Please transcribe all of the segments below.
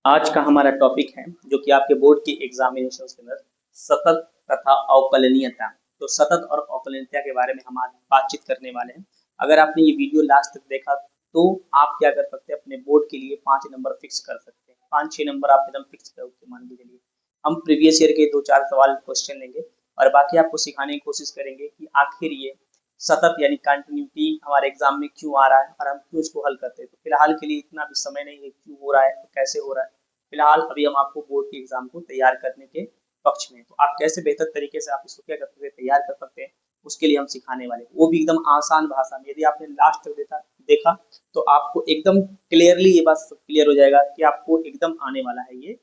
आज का हमारा टॉपिक है जो कि आपके बोर्ड की एग्जामिनेशन के अंदर सतत तथा अवकलनीयता। तो सतत और अवकलनीयता के बारे में हम आज बातचीत करने वाले हैं। अगर आपने ये वीडियो लास्ट तक देखा तो आप क्या कर सकते हैं, अपने बोर्ड के लिए 5 नंबर फिक्स कर सकते हैं। 5-6 नंबर आप एकदम फिक्स करके मान के चलिए। हम प्रीवियस ईयर के 2-4 सवाल क्वेश्चन लेंगे और बाकी आपको सिखाने की कोशिश करेंगे कि आखिर ये सतत यानी कंटिन्यूटी हमारे एग्जाम में क्यों आ रहा है और हम क्यों इसको हल करते हैं। तो फिलहाल के लिए इतना भी समय नहीं है क्यों हो रहा है तो कैसे हो रहा है। फिलहाल अभी हम आपको बोर्ड के एग्जाम को तैयार करने के पक्ष में, तो आप कैसे बेहतर तरीके से आप इसको क्या कर सकते हैं, तैयार कर सकते हैं, उसके लिए हम सिखाने वाले हैं। वो भी एकदम आसान भाषा में। यदि आपने लास्ट तक देखा तो आपको एकदम क्लियरली ये बात क्लियर हो जाएगा कि आपको एकदम आने वाला है ये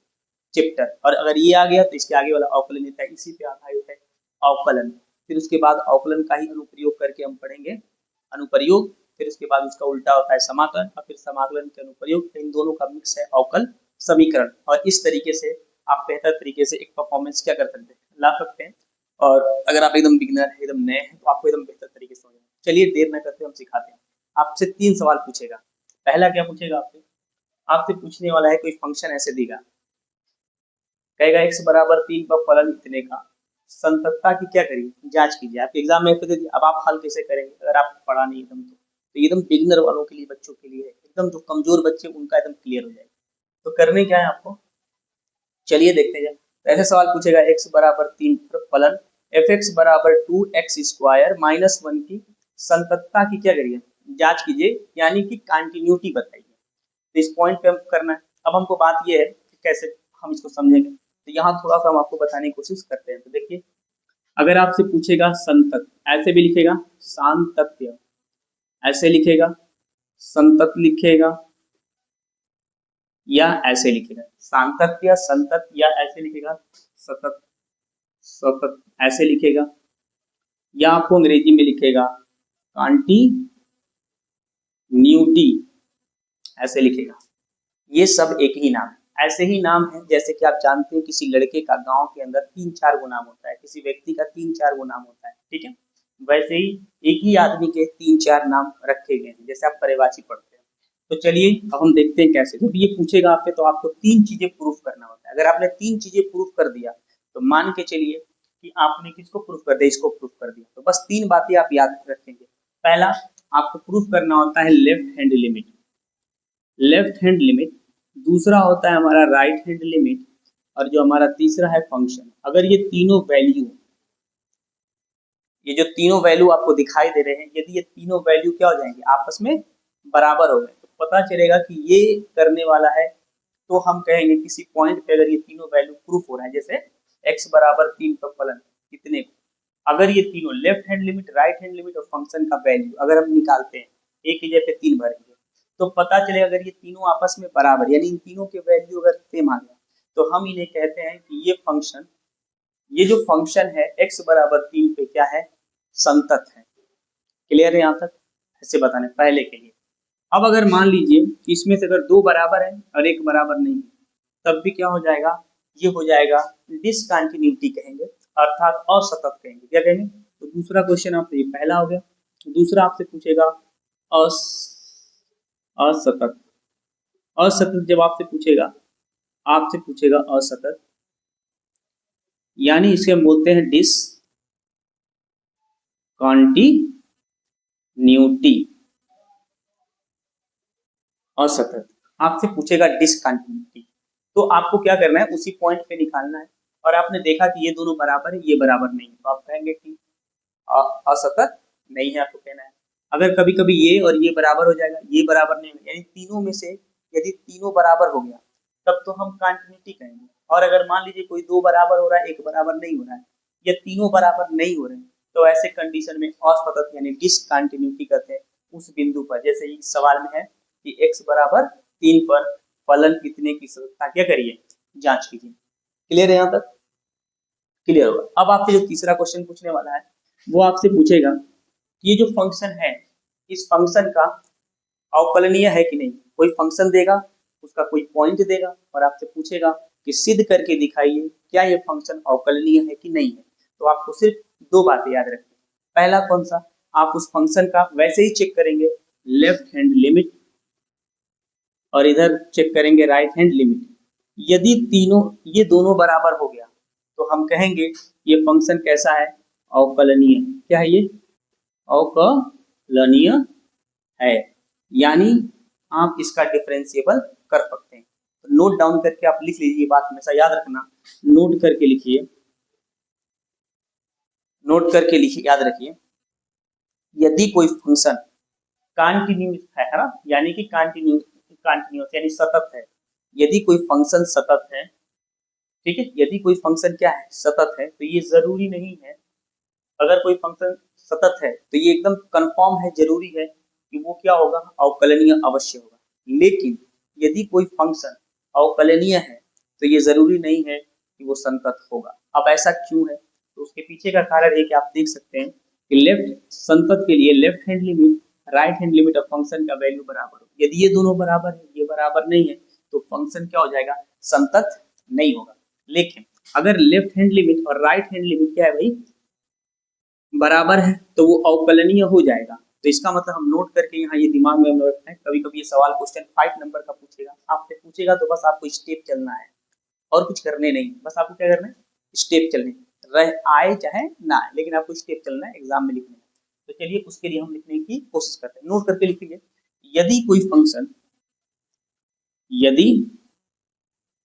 चैप्टर। और अगर ये आ गया तो इसके आगे वाला अवकलन है, इसी पे आधारित है अवकलन। फिर उसके बाद अवकलन का ही अनुप्रयोग करके हम पढ़ेंगे अनुप्रयोग। फिर उसके बाद उसका उल्टा होता है समाकलन और फिर समाकलन के अनुप्रयोग। इन दोनों का मिक्स है अवकल समीकरण। और इस तरीके से आप बेहतर तरीके से एक परफॉर्मेंस क्या कर सकते हैं, ला सकते हैं। और अगर आप एकदम बिगिनर है, एकदम नए हैं, तो आपको एकदम बेहतर तरीके से समझना। चलिए देर न करते हम सिखाते हैं। आपसे 3 सवाल पूछेगा। पहला क्या पूछेगा आपसे, आपसे पूछने वाला है कोई फंक्शन ऐसे देगा, कहेगा x बराबर 3 पर फलन इतने का, संततता की क्या करिए, जांच कीजिए। आपके एग्जाम में दे दिया, अब आप हल कैसे करेंगे अगर आप पढ़ा नहीं एकदम। तो एकदम बिगिनर वालों के लिए, बच्चों के लिए, एकदम जो कमजोर बच्चे उनका एकदम क्लियर हो जाएगा। तो करने क्या है आपको, चलिए देखते हैं। तो ऐसे सवाल पूछेगा x बराबर 3 पर फलन f(x) बराबर 2x² माइनस 1 की संततता की क्या करिए, जांच कीजिए, यानी कि कंटिन्यूटी बताइए। तो इस पॉइंट पे हम करना है। अब हमको बात ये है कि कैसे हम इसको समझेंगे। तो यहाँ थोड़ा सा हम आपको बताने की कोशिश करते हैं। तो देखिए, अगर आपसे पूछेगा संतत, ऐसे भी लिखेगा सांतत्य, ऐसे लिखेगा संतत लिखेगा, या ऐसे लिखेगा सांतत्य संतत, या ऐसे लिखेगा सतत सतत, ऐसे लिखेगा, या आपको अंग्रेजी में लिखेगा कॉन्टिन्यूटी, ऐसे लिखेगा। ये सब एक ही नाम है। ऐसे ही नाम है जैसे कि आप जानते हैं किसी लड़के का गांव के अंदर 3-4 गो नाम होता है, किसी व्यक्ति का 3-4 गो नाम होता है, ठीक है। वैसे ही एक ही आदमी के 3-4 नाम रखे गए हैं, जैसे आप पर्यायवाची पढ़ते हैं। तो चलिए अब हम देखते हैं कैसे। जब ये पूछेगा आपसे तो आपको 3 चीजें प्रूफ करना होता है। अगर आपने 3 चीजें प्रूफ कर दिया तो मान के चलिए कि आपने किसको प्रूफ कर दिया, इसको प्रूफ कर दिया। तो बस 3 बातें आप याद रखेंगे। पहला, आपको प्रूफ करना होता है left hand limit, left hand limit. दूसरा होता है हमारा राइट हैंड लिमिट। और जो हमारा तीसरा है फंक्शन। अगर ये तीनों वैल्यू, ये जो तीनों वैल्यू आपको दिखाई दे रहे हैं, यदि ये तीनों वैल्यू क्या हो जाएंगे, आपस में बराबर हो गए, तो पता चलेगा कि ये करने वाला है। तो हम कहेंगे किसी पॉइंट पे अगर ये तीनों वैल्यू प्रूफ हो रहा है, जैसे x बराबर 3 का फलन कितने को, अगर ये तीनों left hand limit, right hand limit और फंक्शन का वैल्यू अगर हम निकालते हैं, एक की जगह पे 3 भरेंगे, तो पता चलेगा अगर ये तीनों आपस में बराबर, यानी इन तीनों के वैल्यू अगर सेम आ गया, तो हम इन्हें कहते हैं कि ये फंक्शन, ये जो फंक्शन है x बराबर 3 पे क्या है, संतत है। क्लियर है यहाँ तक, ऐसे बताने पहले के लिए। अब अगर मान लीजिए कि इसमें से अगर 2 बराबर है और 1 बराबर नहीं है, तब भी क्या हो जाएगा, ये हो जाएगा डिसकंटिन्यूटी कहेंगे, अर्थात असतत कहेंगे। क्या कहेंगे, तो दूसरा क्वेश्चन आपसे, ये पहला हो गया। दूसरा आपसे पूछेगा अस असतत। असतत जब आपसे पूछेगा, आपसे पूछेगा असतत, यानी इसे हम बोलते हैं डिसकंटिन्यूटी। असतत आपसे पूछेगा डिसकंटिन्यूटी, तो आपको क्या करना है, उसी पॉइंट पे निकालना है। और आपने देखा कि ये दोनों बराबर है, ये बराबर नहीं है, तो आप कहेंगे कि असतत नहीं है, आपको कहना है। अगर कभी कभी ये और ये बराबर हो जाएगा, ये बराबर नहीं होगा, यानी तीनों में से यदि तीनों बराबर हो गया तब तो हम कंटिन्यूटी कहेंगे। और अगर मान लीजिए कोई 2 बराबर हो रहा है, 1 बराबर नहीं हो रहा है, या तीनों बराबर नहीं हो रहे हैं, तो ऐसे कंडीशन में असतत यानी डिसकंटिन्यूटी कहते हैं उस बिंदु पर। जैसे इस सवाल में है कि x बराबर 3 पर फलन कितने की संततता क्या करिए, जांच कीजिए। क्लियर है यहाँ तक, क्लियर होगा। अब आपसे जो तीसरा क्वेश्चन पूछने वाला है, वो आपसे पूछेगा कि ये जो फंक्शन है, इस फंक्शन का अवकलनीय है कि नहीं। कोई फंक्शन देगा, उसका कोई पॉइंट देगा और आपसे पूछेगा कि सिद्ध करके दिखाइए क्या ये फंक्शन अवकलनीय है कि नहीं है। तो आपको सिर्फ 2 बातें याद रखनी। पहला कौन सा, आप उस फंक्शन का वैसे ही चेक करेंगे लेफ्ट हैंड लिमिट, और इधर चेक करेंगे राइट हैंड लिमिट। यदि तीनों ये दोनों बराबर हो गया तो हम कहेंगे ये फंक्शन कैसा है, अवकलनीय है। क्या है ये, अवकलनीय है, यानी आप इसका डिफरेंशिएबल कर सकते हैं। तो नोट डाउन करके आप लिख लीजिए, बात हमेशा याद रखना, नोट करके लिखिए, नोट करके लिखिए, याद रखिए। यदि कोई फंक्शन कंटिन्यूअस है ना, यानी कि कंटिन्यूअस यानी सतत है। यदि कोई फंक्शन सतत है, ठीक है, यदि कोई फंक्शन क्या है, सतत है, तो ये जरूरी नहीं है, अगर कोई फंक्शन सतत है तो ये एकदम कंफर्म है, जरूरी है कि वो क्या होगा, अवकलनीय अवश्य होगा। लेकिन यदि कोई फंक्शन अवकलनीय है तो ये जरूरी नहीं है कि वो संतत होगा। अब ऐसा क्यों है, तो उसके पीछे का कारण है कि आप देख सकते हैं कि लेफ्ट संतत के लिए left hand limit right hand limit of function का वैल्यू बराबर हो। यदि ये दोनों बराबर है, ये बराबर नहीं है, तो फंक्शन क्या हो जाएगा, संतत नहीं होगा। लेकिन अगर लेफ्ट हैंड लिमिट और राइट हैंड लिमिट क्या है भाई, बराबर है, तो वो अवकलनीय हो जाएगा। तो इसका मतलब हम नोट करके यहाँ ये दिमाग में हम रखते हैं, कभी कभी ये सवाल क्वेश्चन 5 नंबर का पूछेगा, आपसे पूछेगा तो बस आपको स्टेप चलना है और कुछ करने नहीं, बस आपको क्या करना है, स्टेप चलने, रह आए चाहे ना आए, लेकिन आपको स्टेप चलना है, एग्जाम में लिखने है। तो चलिए उसके लिए हम लिखने की कोशिश करते हैं, नोट करके लिखिए। यदि कोई फंक्शन, यदि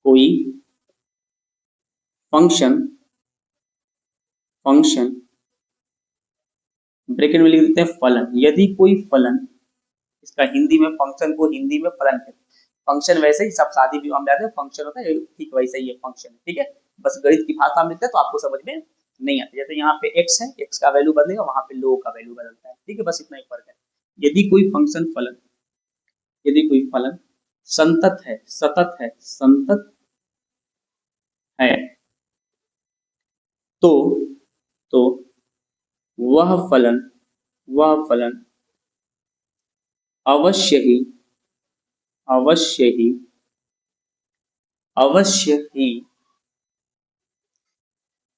कोई फंक्शन फंक्शन ब्रैकेट में लिख देते हैं फलन, यदि कोई फलन, इसका हिंदी में फंक्शन को हिंदी में फलन कहते हैं। फंक्शन वैसे ही सब शादी विवाह में आते हैं फंक्शन होता है, ठीक वैसे ही है फंक्शन, ठीक है, बस गणित की भाषा में तो आपको समझ में नहीं आता। जैसे यहाँ पे x है, x का वैल्यू बदलेगा, वहां पे लो का वैल्यू बदलता है, ठीक है, बस इतना ही फर्क है। यदि कोई फंक्शन फलन, यदि कोई फलन संतत है, सतत है, संतत है, तो तो वह फलन, वह फलन अवश्य ही, अवश्य ही, अवश्य ही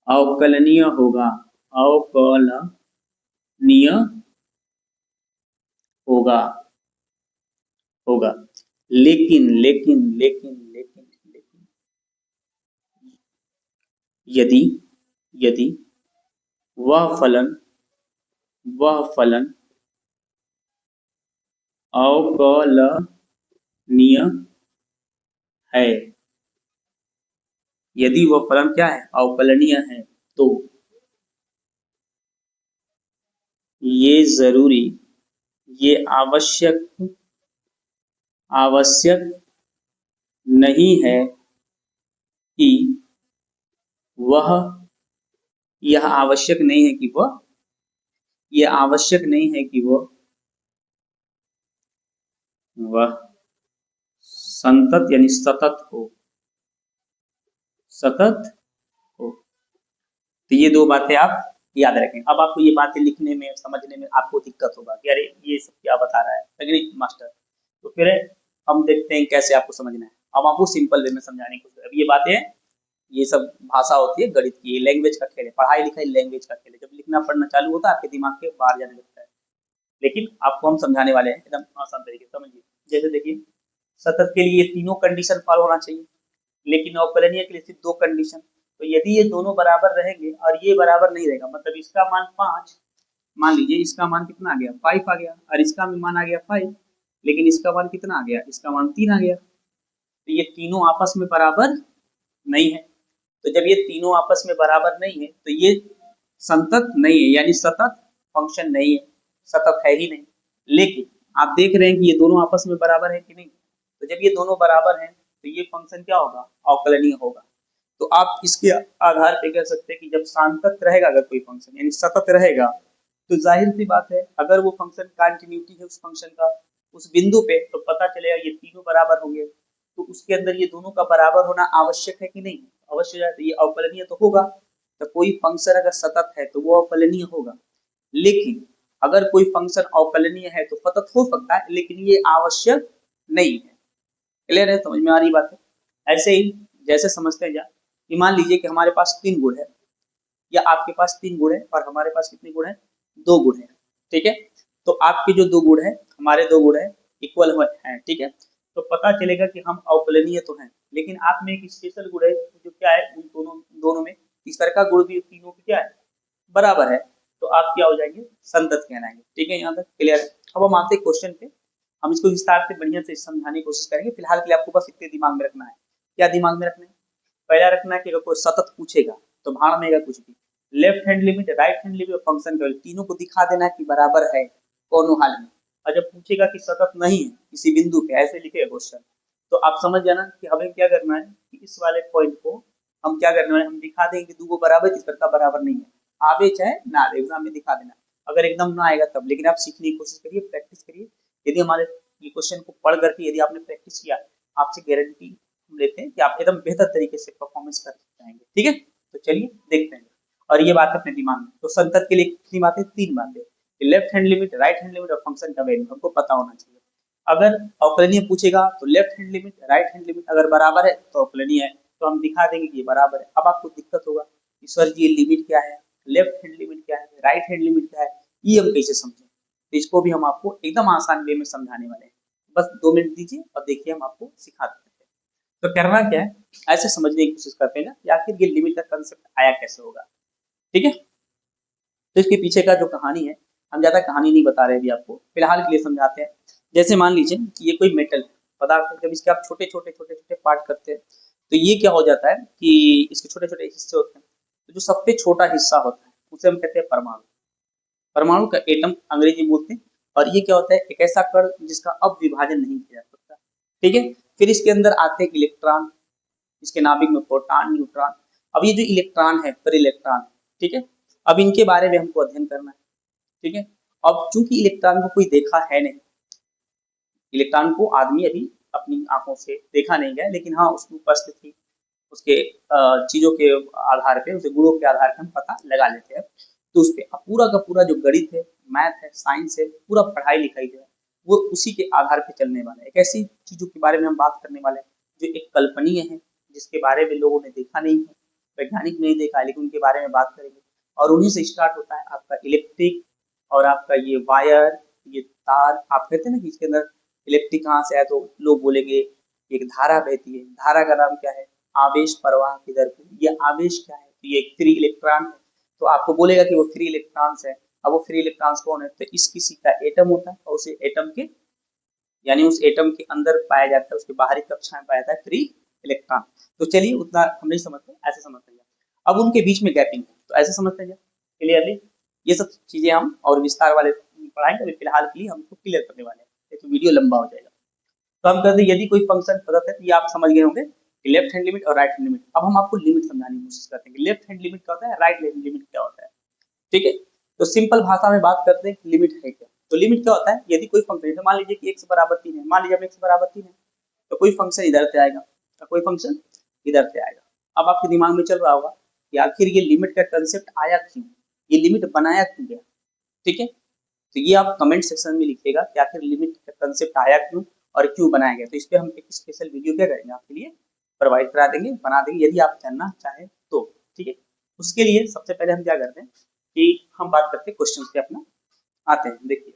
अवकलनीय होगा, अवकलनीय होगा, होगा। लेकिन लेकिन लेकिन लेकिन लेकिन यदि, यदि वह फलन, वह फलन अवकलनीय है, यदि वह फलन क्या है, अवकलनीय है, तो ये जरूरी, ये आवश्यक, आवश्यक नहीं है कि वह, यह आवश्यक नहीं है कि वह, यह आवश्यक नहीं है कि वह संतत यानी सतत हो, सतत हो। तो ये दो बातें आप याद रखें। अब आपको ये बातें लिखने में समझने में आपको दिक्कत होगा कि अरे ये सब क्या बता रहा है, लेकिन मास्टर, तो फिर हम देखते हैं कैसे आपको समझना है। अब आपको सिंपल वे में समझाने की कोशिश, अब ये बातें, ये सब भाषा होती है गणित की, लैंग्वेज का खेल है, पढ़ाई लिखाई लैंग्वेज का खेल है। जब लिखना पढ़ना चालू होता है आपके दिमाग के बाहर जाने लगता है, लेकिन आपको हम समझाने वाले हैं एकदम आसान तरीके से, समझिए। जैसे देखिए, सतत के लिए तीनों कंडीशन फॉलो होना चाहिए, लेकिन अवकलनीय के लिए सिर्फ दो कंडीशन। तो यदि ये दोनों बराबर रहेंगे और ये बराबर नहीं रहेगा, मतलब इसका मान 5, मान लीजिए इसका मान कितना आ गया, 5 आ गया, और इसका भी मान आ गया 5, लेकिन इसका मान कितना आ गया, इसका मान 3 आ गया, तो ये तीनों आपस में बराबर नहीं है। तो जब ये तीनों आपस में बराबर नहीं है तो ये संतत नहीं है, यानी सतत फंक्शन नहीं है, सतत है ही नहीं। लेकिन आप देख रहे हैं कि ये दोनों आपस में बराबर है कि नहीं, तो जब ये दोनों बराबर हैं तो ये फंक्शन क्या होगा, अवकलनीय होगा। तो आप इसके आधार पे कह सकते हैं कि जब सांतत रहेगा, अगर कोई फंक्शन यानी सतत रहेगा, तो जाहिर सी बात है अगर वो फंक्शन कंटिन्यूटी है उस फंक्शन का उस बिंदु पे, तो पता चलेगा ये तीनों बराबर होंगे, तो उसके अंदर ये दोनों का बराबर होना आवश्यक है कि नहीं, अवश्य है, तो ये अवकलनीय तो होगा। तो कोई फंक्शन अगर सतत है तो वो अवकलनीय होगा। लेकिन अगर कोई फंक्शन अवकलनीय है तो सतत हो सकता है, लेकिन ये आवश्यक नहीं है। क्लियर है, समझ में आ रही बात है। ऐसे ही जैसे समझते हैं कि मान लीजिए कि हमारे पास 3 गुण है, या आपके पास 3 गुण है और हमारे पास कितने गुण है, 2 गुण है, ठीक है। तो आपके जो 2 गुण है, हमारे 2 गुण है, इक्वल है, ठीक है। तो पता चलेगा कि हम अवकलनीय तो हैं, लेकिन आप में एक स्पेशल गुण है जो क्या है, उन दोनों दोनों में तीसरा का गुण भी तीनों की क्या है, बराबर है। तो आप क्या हो जाएंगे, संतत कहलाएंगे। ठीक है, यहाँ तक क्लियर है। अब हम आते हैं क्वेश्चन पे, हम इसको विस्तार से बढ़िया से समझाने की कोशिश करेंगे। फिलहाल के लिए आपको बस इतने दिमाग में रखना है। क्या दिमाग में रखना है? पहला रखना है कि अगर कोई सतत पूछेगा तो भाड़ में कुछ भी, left hand limit, right hand limit और फंक्शन वैल्यू तीनों को दिखा देना है कि बराबर है दोनों हाल में। और जब पूछेगा कि सतत नहीं है किसी बिंदु पे, ऐसे लिखेगा क्वेश्चन, तो आप समझ जाना कि हमें क्या करना है कि इस वाले पॉइंट को हम क्या करने वाले, हम दिखा देंगे कि दो बराबर तीसरा का बराबर नहीं है। आवे चाहे ना आवे, एग्जाम में दिखा देना। अगर एकदम ना आएगा तब, लेकिन आप सीखने की कोशिश करिए, प्रैक्टिस करिए। यदि हमारे ये क्वेश्चन को पढ़ करके यदि आपने प्रैक्टिस किया, आपसे गारंटी हम लेते हैं कि आप एकदम बेहतर तरीके से परफॉर्मेंस कर जाएंगे। ठीक है, तो चलिए देखते हैं। और ये बात अपने दिमाग में, तो संतत के लिए कितनी बातें, तीन बातें, left hand limit, right hand limit और फंक्शन का वैल्यू हमको पता होना चाहिए। अगर अवकलनीय पूछेगा तो left hand limit, right hand limit अगर बराबर है तो अवकलनीय है, तो हम दिखा देंगे कि ये बराबर है। अब आपको दिक्कत होगा कि सर जी ये लिमिट क्या है, लेफ्ट हैंड लिमिट क्या है, राइट हैंड लिमिट क्या है, ये हम कैसे समझें? तो इसको भी हम आपको एकदम आसान वे में समझाने वाले हैं। बस 2 मिनट दीजिए और देखिए हम आपको सिखा देते हैं। तो करना क्या है, ऐसे समझने की कोशिश करते हैं ना कि आखिर ये लिमिट का कंसेप्ट आया कैसे होगा। ठीक है, तो इसके पीछे का जो कहानी है, हम ज्यादा कहानी नहीं बता रहे अभी आपको, फिलहाल के लिए समझाते हैं। जैसे मान लीजिए कि ये कोई मेटल पदार्थ है, जब इसके आप छोटे छोटे छोटे छोटे पार्ट करते हैं तो ये क्या हो जाता है कि इसके छोटे छोटे हिस्से होते हैं। तो जो सबसे छोटा हिस्सा होता है उसे हम कहते हैं परमाणु। परमाणु का एटम अंग्रेजी बोलते हैं। और ये क्या होता है, एक ऐसा कण जिसका अब विभाजन नहीं किया जा सकता। ठीक है, फिर इसके अंदर आते हैं इलेक्ट्रॉन, इसके नाभिक में प्रोटॉन, न्यूट्रॉन। अब ये जो इलेक्ट्रॉन है, पर इलेक्ट्रॉन, ठीक है, अब इनके बारे में हमको अध्ययन करना है। ठीक है, अब चूंकि इलेक्ट्रॉन को कोई देखा है नहीं, इलेक्ट्रॉन को आदमी अभी अपनी आंखों से देखा नहीं गया, लेकिन हाँ उसकी उपस्थिति, उसके चीजों के आधार पे, उसके गुणों के आधार पे हम पता लगा लेते हैं। तो उस पे अब पूरा का पूरा जो गणित है, मैथ है, साइंस है, पूरा पढ़ाई लिखाई जो है वो उसी के आधार पे चलने वाला है। एक ऐसी चीजों के बारे में हम बात करने वाले हैं जो एक कल्पनीय है, जिसके बारे में लोगों ने देखा नहीं है, वैज्ञानिक नहीं देखा है, लेकिन उनके बारे में बात करेंगे। और उन्हीं से स्टार्ट होता है आपका इलेक्ट्रिक, और आपका ये वायर, ये तार। आप कहते हैं ना कि इसके अंदर इलेक्ट्रिक कहाँ से आया, तो लोग बोलेंगे एक धारा बहती है, धारा का नाम क्या है, आवेश प्रवाह किधर पे, ये आवेश क्या है, तो ये फ्री इलेक्ट्रॉन है। तो आपको बोलेगा कि वो फ्री इलेक्ट्रॉन्स है। अब वो फ्री इलेक्ट्रॉन्स कौन है, तो इस किसी का एटम होता है, और उसे एटम के, यानी उस एटम के अंदर पाया जाता है, उसके बाहरी कक्षा में पाया जाता है फ्री इलेक्ट्रॉन। तो चलिए उतना हम नहीं समझते, ऐसे समझते हैं। अब उनके बीच में गैपिंग है, तो ऐसे समझते हैं क्लियरली। ये सब चीजें हम और विस्तार वाले पढ़ाएंगे, अभी फिलहाल के लिए हम इसको क्लियर करने वाले हैं, तो वीडियो लंबा हो जाएगा। तो हम कहते हैं यदि कोई फंक्शन प्रदत्त है, तो ये आप समझ गए होंगे कि लेफ्ट हैंड लिमिट और राइट हैंड लिमिट। अब हम आपको लिमिट समझाने की कोशिश करते हैं कि लेफ्ट हैंड लिमिट क्या होता है, राइट हैंड लिमिट क्या होता है। ठीक है, तो सिंपल भाषा में बात करते हैं लिमिट है क्या। तो लिमिट क्या होता है, यदि कोई फंक्शन, जैसे मान लीजिए कि x बराबर 3 है, मान लीजिए अब x बराबर 3 है, तो कोई फंक्शन इधर से आएगा, तो कोई फंक्शन इधर से आएगा। अब आपके दिमाग में चल रहा होगा कि आखिर ये लिमिट का कंसेप्ट आया क्यों, ये लिमिट बनाया क्यों गया। ठीक है, तो ये आप कमेंट सेक्शन में लिखिएगा कि आखिर लिमिट का कंसेप्ट आया क्यों और क्यों बनाया गया। तो इस पे हम एक स्पेशल वीडियो क्या करेंगे, आपके लिए प्रोवाइड करा देंगे, बना देंगे, यदि आप जानना चाहें तो। ठीक है, उसके लिए सबसे पहले हम क्या करते हैं कि हम बात करते हैं क्वेश्चन पे अपना आते हैं। देखिए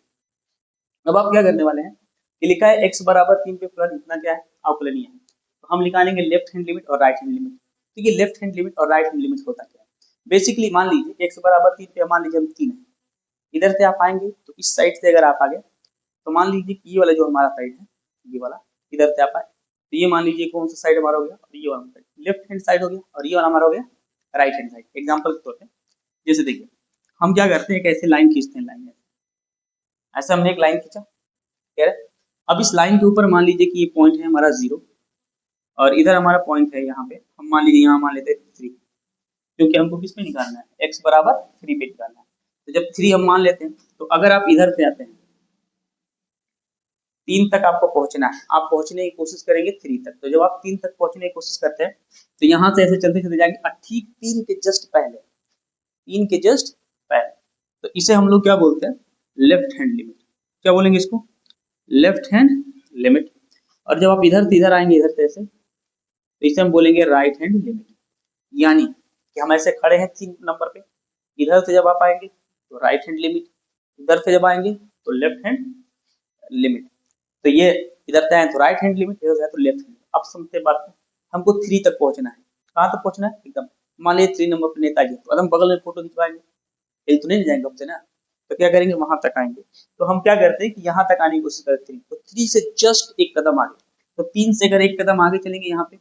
अब आप क्या करने वाले हैं कि लिखा है x बराबर 3 पे प्लस इतना क्या है, अवकलनीय है। तो हम निकालेंगे लेफ्ट हैंड लिमिट और राइट हैंड लिमिट। तो ये लेफ्ट हैंड लिमिट और राइट हैंड लिमिट होता क्या है, बेसिकली मान लीजिए x बराबर 3 पे, मान लीजिए हम 3 है, इधर से आप आएंगे तो इस साइड से अगर आप आ गए, तो मान लीजिए कि ये वाला जो हमारा साइड है, ये वाला, इधर से आप आए तो ये मान लीजिए कौन सा साइड हमारा हो गया, और ये वाला साइड लेफ्ट हैंड साइड हो गया, और ये वाला हमारा हो गया राइट हैंड साइड। एग्जांपल के तौर पे जैसे देखिए हम क्या करते हैं, एक ऐसे लाइन खींचते हैं, लाइन ऐसे हमने एक लाइन खींचा, ठीक है। अब इस लाइन के ऊपर मान लीजिए कि ये पॉइंट है हमारा 0, और इधर हमारा पॉइंट है यहाँ पे, हम मान लीजिए यहाँ मान लेते हैं 3, क्योंकि हमको किस पे निकालना है, x बराबर 3 पे निकालना है। तो जब 3 हम मान लेते हैं, तो अगर आप इधर से आते हैं 3 तक आपको पहुंचना है, आप पहुंचने की कोशिश करेंगे 3 तक। तो जब आप 3 तक पहुंचने की कोशिश करते हैं, तो यहाँ से ऐसे चलते चलते जाएंगे, ठीक 3 के जस्ट पहले, 3 के जस्ट पहले, तो इसे हम लोग क्या बोलते हैं, लेफ्ट हैंड लिमिट। क्या बोलेंगे इसको, लेफ्ट हैंड लिमिट। और जब आप इधर से इधर आएंगे, इधर से ऐसे, तो इसे हम बोलेंगे राइट हैंड लिमिट। यानी कि हम ऐसे खड़े हैं 3 नंबर पे, इधर से जब आप आएंगे तो राइट हैंड लिमिट, इधर से जब आएंगे तो लेफ्ट हैंड लिमिट। तो ये इधर से आए तो राइट हैंड लिमिट, इधर से आए तो लेफ्ट हैंड। अब समझते हैं बात को, हमको 3 तक पहुंचना है। कहाँ तक पहुंचना है? एकदम मान लीजिए 3 नंबर पर नेताजी, तो एकदम बगल में फोटो खिंचवाएंगे, हिल तो नहीं जाएंगे हमसे ना, तो क्या करेंगे वहां तक आएंगे। तो हम क्या करते हैं कि यहाँ तक आने की कोशिश करते हैं, तो 3 से जस्ट एक कदम आगे, तो 3 से अगर एक कदम आगे चलेंगे यहाँ पे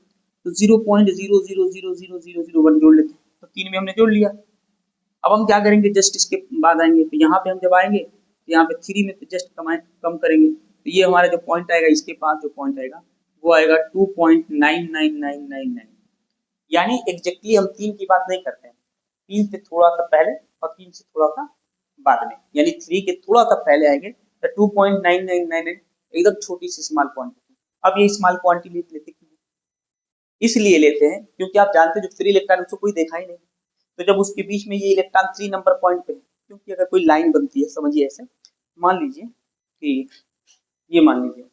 तो 0.00000001 जोड़ लेते हैं, तो 3 में हमने जोड़ लिया। अब हम क्या करेंगे, जस्ट इसके बाद आएंगे, तो यहाँ पे हम जब आएंगे तो यहाँ पे 3 में जस्ट कम करेंगे, तो ये हमारा जो पॉइंट आएगा, इसके पास जो पॉइंट आएगा वो आएगा 2.99999, यानी एग्जैक्टली हम 3 की बात नहीं करते हैं, 3 से थोड़ा सा पहले और 3 से थोड़ा सा बाद में, यानी 3 के थोड़ा सा पहले आएंगे तो 2.9999 एकदम छोटी सी स्मॉल क्वांटिटी। अब ये स्मॉल क्वांटिटी लेते क्यों? इसलिए लेते हैं क्योंकि आप जानते हैं जो फ्री इलेक्ट्रॉन उसको कोई देखा ही नहीं, तो जब उसके बीच में ये इलेक्ट्रॉन 3 नंबर पॉइंट पे है, क्योंकि अगर कोई लाइन बनती है, समझिए ऐसे मान लीजिए कि ये मान लीजिए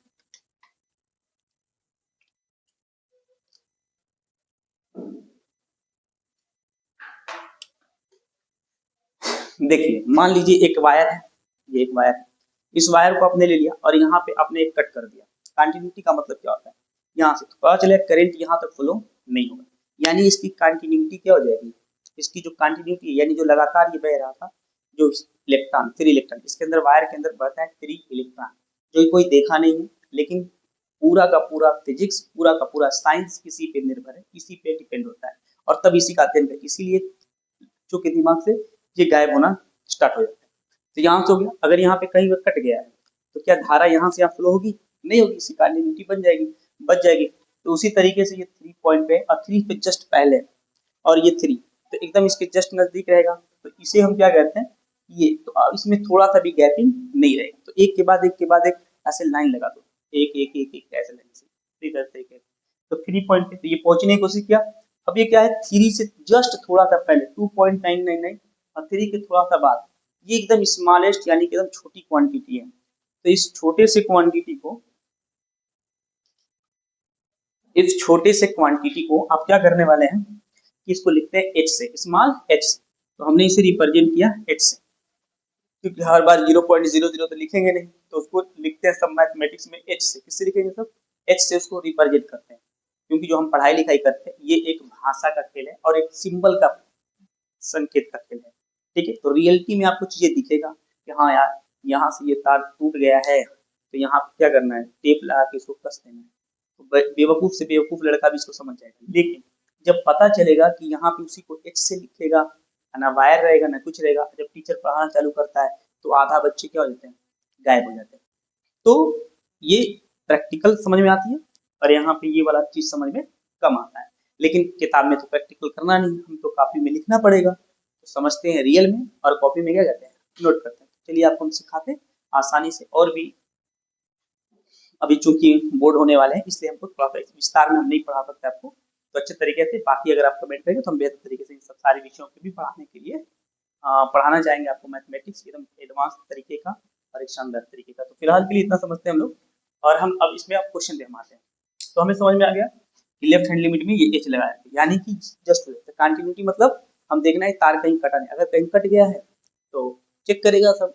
देखिए, मान लीजिए एक वायर है, ये एक वायर है, इस वायर को आपने ले लिया और यहाँ पे आपने एक कट कर दिया। कंटिन्यूटी का मतलब क्या होता है, यहाँ से तो पता चले करंट यहाँ तक फ्लो नहीं होगा, यानी इसकी कंटिन्यूटी क्या हो जाएगी, इसकी जो कंटिन्यूटी यानी जो लगातार ये बह रहा था, जो इलेक्ट्रॉन 3 इलेक्ट्रॉन इसके अंदर वायर के अंदर बहता है 3 इलेक्ट्रॉन, जो कोई देखा नहीं है, लेकिन पूरा का पूरा फिजिक्स, पूरा का पूरा साइंस किसी पे निर्भर है, किसी पे डिपेंड होता है, और तब इसी का अध्ययन है, इसीलिए चूंकि दिमाग से ये गायब होना स्टार्ट हो जाता है। तो यहाँ से हो गया, अगर यहाँ पे कहीं कट गया है तो क्या धारा यहाँ से यहाँ फ्लो होगी? नहीं होगी, इसकी कंटिन्यूटी बन जाएगी, बच जाएगी। तो उसी तरीके से ये 3 पॉइंट पे और 3 पे जस्ट पहले और ये 3 तो एकदम इसके जस्ट नजदीक रहेगा, तो इसे हम क्या कहते हैं, ये तो इसमें थोड़ा सा भी गैपिंग नहीं रहेगा, तो एक के बाद एक के बाद एक ऐसे लाइन लगा दो, एक एक एक एक ऐसे लाइन से तो 3 पॉइंट पे तो ये पहुंचने की कोशिश किया। अब ये क्या है, 3 से जस्ट थोड़ा सा पहले 2.999 और 3 के थोड़ा सा बाद, ये एकदम स्मॉलेस्ट यानी कि एकदम छोटी क्वांटिटी है। तो इस छोटे से क्वांटिटी को, इस छोटे से क्वांटिटी को आप क्या करने वाले हैं कि इसको लिखते हैं एच से, स्मॉल एच से, तो हमने इसे रिप्रेजेंट किया एच से, क्योंकि हर बार 0.00 तो लिखेंगे नहीं, तो उसको लिखते हैं सब मैथमेटिक्स में एच से। किससे लिखेंगे सब? एच से उसको रिप्रेजेंट करते हैं, क्योंकि जो हम पढ़ाई लिखाई करते हैं ये एक भाषा का खेल है और एक सिंबल का संकेत का खेल है, ठीक है। तो रियलिटी में आपको चीजें दिखेगा कि हाँ यार यहाँ से ये तार टूट गया है, तो यहाँ क्या करना है, टेप लगा के इसको कस देना है, तो बेवकूफ से बेवकूफ लड़का भी इसको समझ जाएगा। लेकिन जब पता चलेगा कि यहाँ पे उसी को एच से लिखेगा, ना वायर रहेगा ना कुछ रहेगा, जब टीचर पढ़ाना चालू करता है तो आधा बच्चे क्या हो जाते हैं, गायब हो जाते हैं। तो ये प्रैक्टिकल समझ में आती है और यहाँ पे ये वाला चीज समझ में कम आता है, लेकिन किताब में तो प्रैक्टिकल करना नहीं, हम तो कॉपी में लिखना पड़ेगा, तो समझते हैं रियल में और कॉपी में क्या करते हैं, नोट करते हैं। चलिए आपको हम सिखाते हैं आसानी से, और भी अभी चूंकि बोर्ड होने वाले हैं इसलिए हमको थोड़ा सा विस्तार में हम नहीं पढ़ा सकते आपको, तो अच्छे तरीके से बाकी अगर आप कमेंट करेंगे तो हम बेहतर तरीके से इन सब सारे विषयों को भी पढ़ाने के लिए पढ़ाना चाहेंगे आपको, मैथमेटिक्स एकदम एडवांस तरीके का और एक शानदार तरीके का। तो फिलहाल के लिए इतना समझते हैं हम लोग, और हम अब इसमें आप क्वेश्चन हम आते हैं। तो हमें समझ में आ गया कि लेफ्ट हैंड लिमिट में ये एच लगाया है, यानी कि जस्ट कंटिन्यूटी मतलब हम देखना है तार कहीं कटा नहीं, अगर कहीं कट गया है तो चेक करेगा सब,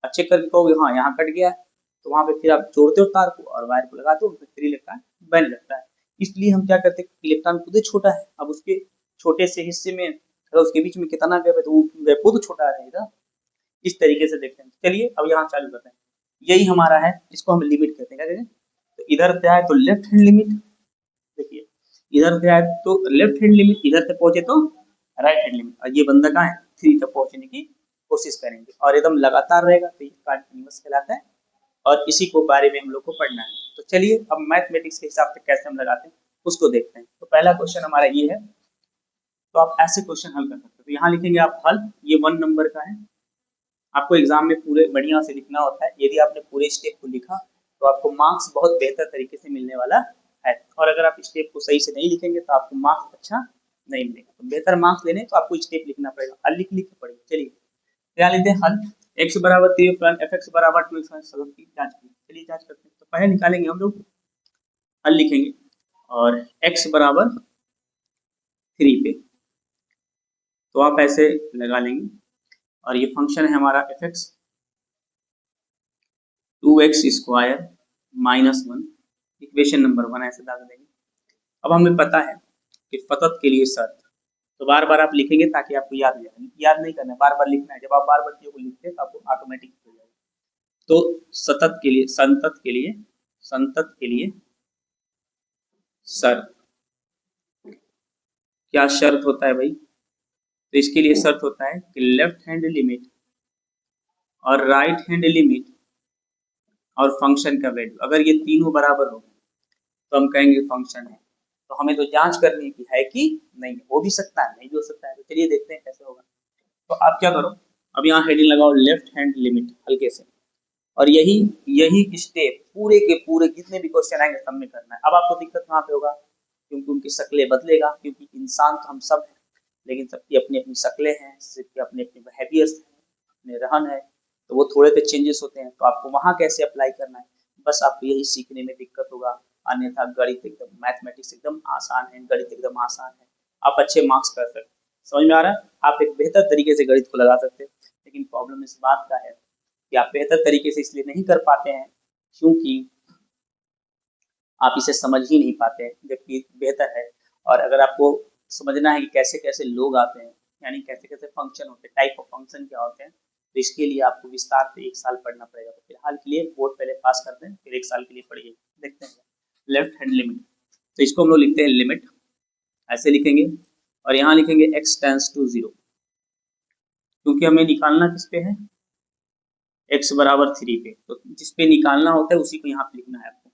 चेक करके कहोगे हाँ यहाँ कट गया है, तो वहां पे फिर आप जोड़ते हो तार को और वायर को लगाते हो, फिर इलेक्ट्रॉन बन लगता है। इसलिए हम क्या करते हैं, इलेक्ट्रॉन खुद ही छोटा है, अब उसके छोटे से हिस्से में अगर उसके बीच में कितना गैप है तो वो गैप खुद छोटा रहेगा। इस तरीके से देखते हैं। चलिए अब यहाँ चालू करते हैं, यही हमारा है, इसको हम लिमिट कहते हैं, क्या कहते हैं, तो इधर से आए तो लेफ्ट हैंड लिमिट, देखिए इधर से आए तो लेफ्ट हैंड लिमिट, इधर से पहुंचे तो राइट हैंड लिमिट, और ये बंदा कहाँ है, 3 तक पहुंचने की कोशिश करेंगे और एकदम लगातार रहेगा, तो ये कंटिन्यूअस कहलाता है और इसी को बारे में हम लोग को पढ़ना है। तो चलिए अब मैथमेटिक्स के हिसाब से कैसे हम लगाते हैं उसको देखते हैं। तो पहला क्वेश्चन हमारा ये है, तो आप ऐसे क्वेश्चन हल कर सकते हो, तो यहाँ लिखेंगे आप हल, ये 1 नंबर का है, आपको एग्जाम में पूरे बढ़िया से लिखना होता है, यदि आपने पूरे स्टेप को लिखा तो आपको मार्क्स बहुत बेहतर तरीके से मिलने वाला है, और अगर आप स्टेप को सही से नहीं लिखेंगे तो आपको मार्क्स अच्छा नहीं मिलेगा। तो बेहतर मार्क्स लेने तो आपको स्टेप लिखना पड़ेगा, हल लिख लिख के पढ़िए। चलिए क्या लेते हैं हल, x बराबर 3 एफ एक्स बराबर 2 सब की जांच की, चलिए जांच करते हैं। तो पहले निकालेंगे हम लोग, हल लिखेंगे और x बराबर 3 पे, तो आप ऐसे लगा लेंगे, और ये फंक्शन है हमारा F x 2x square -1 equation number 1 ऐसे डाल देंगे। अब हमें पता है कि सतत के लिए शर्त, तो बार बार आप लिखेंगे ताकि आपको याद हो जाए, याद नहीं करना है, बार बार लिखना है। जब आप बार बार चीजों को लिखते हैं तो आपको ऑटोमेटिक हो जाएगा। तो सतत के लिए, संतत के लिए शर्त, क्या शर्त होता है भाई? तो इसके लिए शर्त होता है कि लेफ्ट हैंड लिमिट और राइट हैंड लिमिट और फंक्शन का वैल्यू अगर ये तीनों बराबर हो तो हम कहेंगे फंक्शन है। तो हमें तो जांच करनी है कि है कि नहीं, हो भी सकता है नहीं भी हो सकता है। तो चलिए देखते हैं कैसे होगा। तो आप क्या करो, अब यहाँ हेडिंग लगाओ लेफ्ट हैंड लिमिट हल्के से, और यही यही स्टेप पूरे के पूरे जितने भी क्वेश्चन आएंगे सब में करना है। अब आपको दिक्कत कहाँ पे होगा, क्योंकि उनकी शक्लें बदलेगा, क्योंकि इंसान तो हम सब हैं लेकिन सबकी अपनी अपनी शक्लें हैं, सबके अपने अपने बिहेवियर्स हैं, अपने रहन है, तो वो थोड़े से चेंजेस होते हैं। तो आपको वहाँ कैसे अप्लाई करना है, बस आपको यही सीखने में दिक्कत होगा। अन्यथा गणित एकदम, मैथमेटिक्स एकदम आसान है, गणित एकदम आसान है, आप अच्छे मार्क्स कर सकते हैं। समझ में आ रहा है? आप एक बेहतर तरीके से गणित को लगा सकते हैं। लेकिन प्रॉब्लम इस बात का है कि आप बेहतर तरीके से इसलिए नहीं कर पाते हैं क्योंकि आप इसे समझ ही नहीं पाते, जबकि बेहतर है। और अगर आपको समझना है कि कैसे कैसे लोग आते हैं, यानी कैसे कैसे फंक्शन होते हैं, टाइप ऑफ फंक्शन क्या होते हैं, तो इसके लिए आपको विस्तार से 1 साल पढ़ना पड़ेगा। तो फिलहाल के लिए बोर्ड पहले पास कर दें, फिर 1 साल के लिए पढ़िए। देखते हैं लेफ्ट हैंड लिमिट, तो इसको हम लोग लिखते हैं लिमिट, ऐसे लिखेंगे, और यहाँ लिखेंगे x टेंस टू 0, क्योंकि हमें निकालना किस पे है, x बराबर 3 पे। तो जिस पे निकालना होता है उसी को यहाँ पे लिखना है आपको।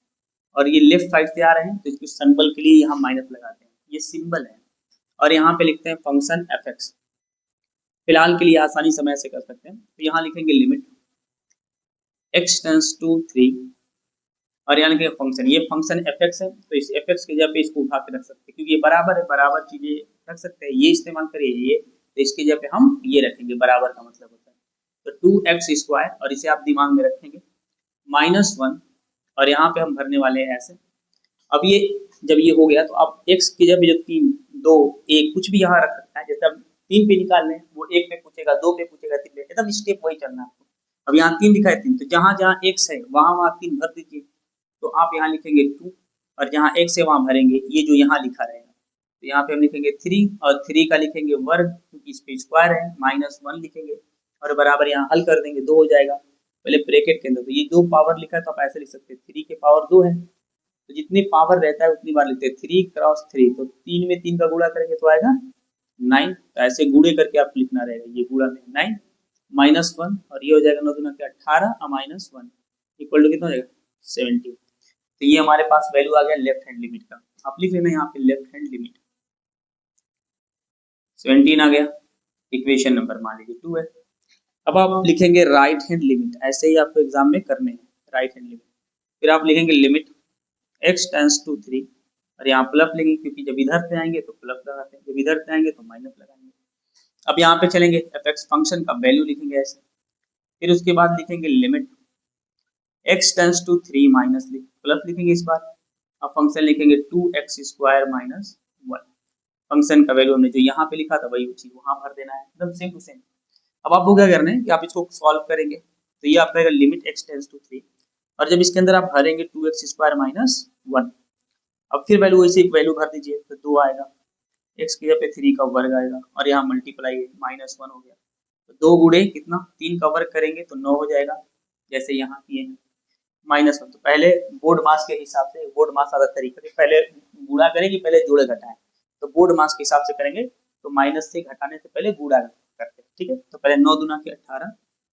और ये लेफ्ट साइड से आ रहे हैं तो इसके सिंबल के लिए यहाँ माइनस लगाते हैं, ये सिंबल है। और यहाँ पे लिखते हैं फंक्शन एफ एक्स, फिलहाल के लिए आसानी समय से कर सकते हैं। तो यहाँ लिखेंगे लिमिट x टेंस टू 3, और यहाँ लिखेंगे फंक्शन, ये फंक्शन एफ एक्स है, तो इस एफ एक्स की जगह पे इसको उठा के रख सकते हैं, क्योंकि ये बराबर है, बराबर चीजें रख सकते हैं। ये इस्तेमाल करिए ये, तो इसकी जगह पे हम ये रखेंगे, बराबर का मतलब होता है। तो 2x², और इसे आप दिमाग में रखेंगे, -1, और यहाँ पे हम भरने वाले हैं ऐसे। अब ये जब ये हो गया तो अब x की जगह जो 3, 2, 1 कुछ भी यहाँ रख सकता है। जैसे अब 3 पे निकालने, वो 1 पे पूछेगा, 2 पे पूछेगा, 3 पे, एकदम स्टेप वही चलना है आपको। अब यहाँ 3 दिखा है 3, तो जहाँ जहाँ x है वहाँ वहाँ 3 भर दीजिए। तो आप यहाँ लिखेंगे 2, और जहाँ x है वहाँ भरेंगे ये जो यहाँ लिखा रहेगा। तो यहाँ पे हम लिखेंगे 3, और 3 का लिखेंगे वर्ग, क्योंकि इस पे स्क्वायर है, -1 लिखेंगे, और बराबर यहाँ हल कर देंगे, 2 हो जाएगा। पहले ब्रैकेट के अंदर, तो ये 2 पावर लिखा है तो आप ऐसे लिख सकते हैं 3 के पावर 2 है, तो जितनी पावर रहता है उतनी बार लिखते हैं 3 क्रॉस 3, तो 3 में 3 का गुणा करेंगे तो आएगा 9। तो ऐसे गुणे करके आपको लिखना रहेगा, ये गुणा में 9 -1, और ये हो जाएगा 9 दूना के 18 और -1 इक्वल टू कितना हो जाएगा 17। तो ये हमारे पास वैल्यू आ गया लेफ्ट हैंड लिमिट का। आप लिख लेना यहाँ पे लेफ्ट हैंड लिमिट 17 आ गया, इक्वेशन नंबर मान लीजिए 2 है। अब आप लिखेंगे राइट हैंड लिमिट, ऐसे ही आपको एग्जाम में करने हैं राइट हैंड लिमिट। फिर आप लिखेंगे लिमिट x टेंस टू 3, और यहाँ प्लस लेंगे, क्योंकि जब इधर से आएंगे तो प्लस लगाते हैं, जब इधर से आएंगे तो माइनस लगाएंगे। अब यहाँ पे चलेंगे एफ एक्स फंक्शन का वैल्यू लिखेंगे ऐसे, फिर उसके बाद लिखेंगे limit x tends to 3 minus plus लिखेंगे इस बार। अब फंक्शन लिखेंगे 2x² -1, फंक्शन का वैल्यू हमने जो यहाँ पे लिखा था वही चीज वहां भर देना है, एकदम सेम टू सेम। अब आपको क्या करना है कि आप इसको सॉल्व करेंगे, तो ये आपका लिमिट x टेंस टू 3, और जब इसके अंदर आप भरेंगे 2x² -1, अब फिर वैल्यू वैसे एक वैल्यू भर दीजिए, तो 2 आएगा, x की जगह पे 3 का वर्ग आएगा, और यहाँ मल्टीप्लाई -1 हो गया। तो 2 गुणे कितना, 3 का वर्ग करेंगे तो 9 हो जाएगा, जैसे यहाँ किए हैं -1। तो पहले बोर्ड मास के हिसाब से, बोर्ड मास आधा तरीका से पहले गुणा करेंगे, पहले जोड़े घटाएं। तो बोर्ड मास के हिसाब से करेंगे तो माइनस से घटाने से पहले गुणा करते हैं, ठीक है। तो पहले 9 दूना के 18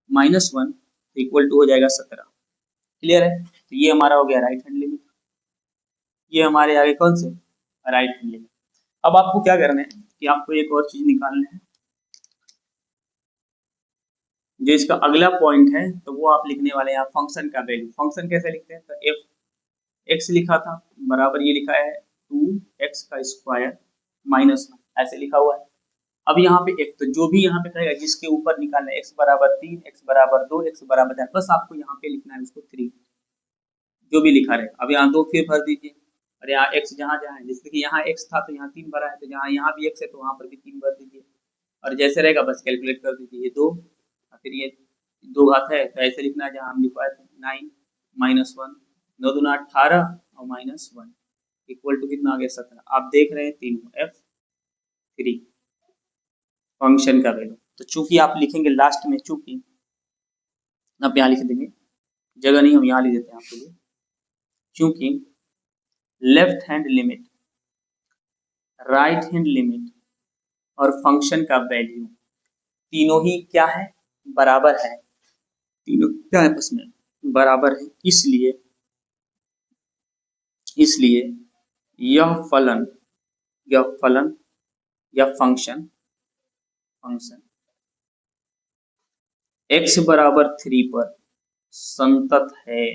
-1 इक्वल टू हो जाएगा 17। क्लियर है? तो ये हमारा हो गया राइट हैंड लिमिट। ये हमारे आगे कौन से राइट हैंड लिमिट। अब आपको क्या करना है कि आपको एक और चीज निकालना है, जो इसका अगला पॉइंट है, तो वो आप लिखने वाले हैं फंक्शन का वैल्यू। फंक्शन कैसे लिखते हैं, तो एफ एक्स लिखा था बराबर ये लिखा है 2x² -1, ऐसे लिखा हुआ है। अब यहाँ पे एक, तो जो भी यहाँ पे कहेगा जिसके ऊपर निकालना है, x बराबर 3, x बराबर 2, x बराबर 4, बस आपको यहाँ पे लिखना है उसको 3, जो भी लिखा रहेगा। अब यहाँ 2 फिर भर दीजिए, और यहाँ x जहाँ जहाँ है, जैसे कि यहाँ x था तो यहाँ 3 भरा है, तो जहाँ यहाँ भी x है तो वहाँ पर भी 3 भर दीजिए, और जैसे रहेगा बस कैलकुलेट कर दीजिए, ये 2 और फिर ये 2 घात है, तो ऐसे लिखना है जहाँ हम लिखवाए थे 9 -1 9 दूना 18 और -1 इक्वल टू कितना आ गया 17। आप देख रहे हैं तीनों F3 फंक्शन का वैल्यू। तो चूंकि आप लिखेंगे लास्ट में, चूंकि आप यहाँ लिख देंगे, जगह नहीं हम यहाँ लिख देते हैं आपके लिए, क्योंकि left hand limit, right hand limit और फंक्शन का वैल्यू तीनों ही क्या है, बराबर है। तीनों क्या है आपस में, बराबर है। इसलिए यह फलन या फंक्शन x बराबर 3 पर संतत है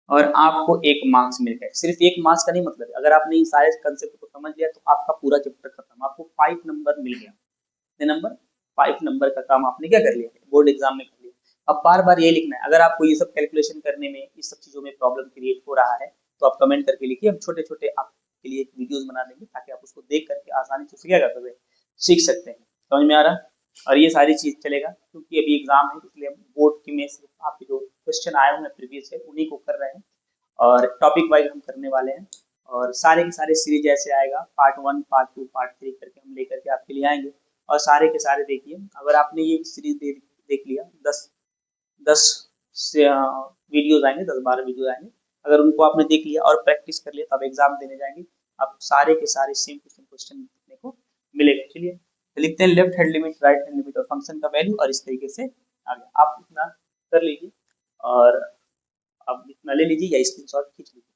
और आपको 1 मार्क्स मिल गए। सिर्फ 1 मार्क्स का नहीं मतलब, अगर आपने इन सारे कंसेप्ट को समझ लिया तो आपका पूरा चैप्टर खत्म, आपको 5 नंबर मिल गया। कितने नंबर, 5 नंबर का काम आपने क्या कर लिया, बोर्ड एग्जाम में कर लिया। अब बार बार ये लिखना है, अगर आपको ये सब कैलकुलेशन करने में, इस सब चीजों में प्रॉब्लम क्रिएट हो रहा है तो आप कमेंट करके लिखिए, हम छोटे छोटे आपके लिए वीडियोस बना देंगे ताकि आप उसको देख करके आसानी से क्या कर सकते हैं, सीख सकते हैं। समझ में आ रहा है। और ये सारी चीज चलेगा क्योंकि अभी एग्जाम है, इसलिए हम बोर्ड की में सिर्फ आपके जो क्वेश्चन आए हुए हैं प्रीवियस है उन्हीं को कर रहे हैं और टॉपिक वाइज हम करने वाले हैं। और सारे के सारे सीरीज ऐसे आएगा, पार्ट 1 पार्ट 2 पार्ट 3 करके हम लेकर के आपके लिए आएंगे। और सारे के सारे देखिए, अगर आपने ये सीरीज देख लिया, 10 से वीडियोज आएंगे, 10-12 वीडियो आएंगे, अगर उनको आपने देख लिया और प्रैक्टिस कर लिया तब एग्जाम देने जाएंगे, आप सारे के सारे सेम टू सेम क्वेश्चन देखने को मिलेगा। चलिए तो लिखते हैं left hand limit, right hand limit और फंक्शन का वैल्यू, और इस तरीके से आगे आप इतना कर लीजिए और अब इतना ले लीजिए या स्क्रीनशॉट खींच लीजिए।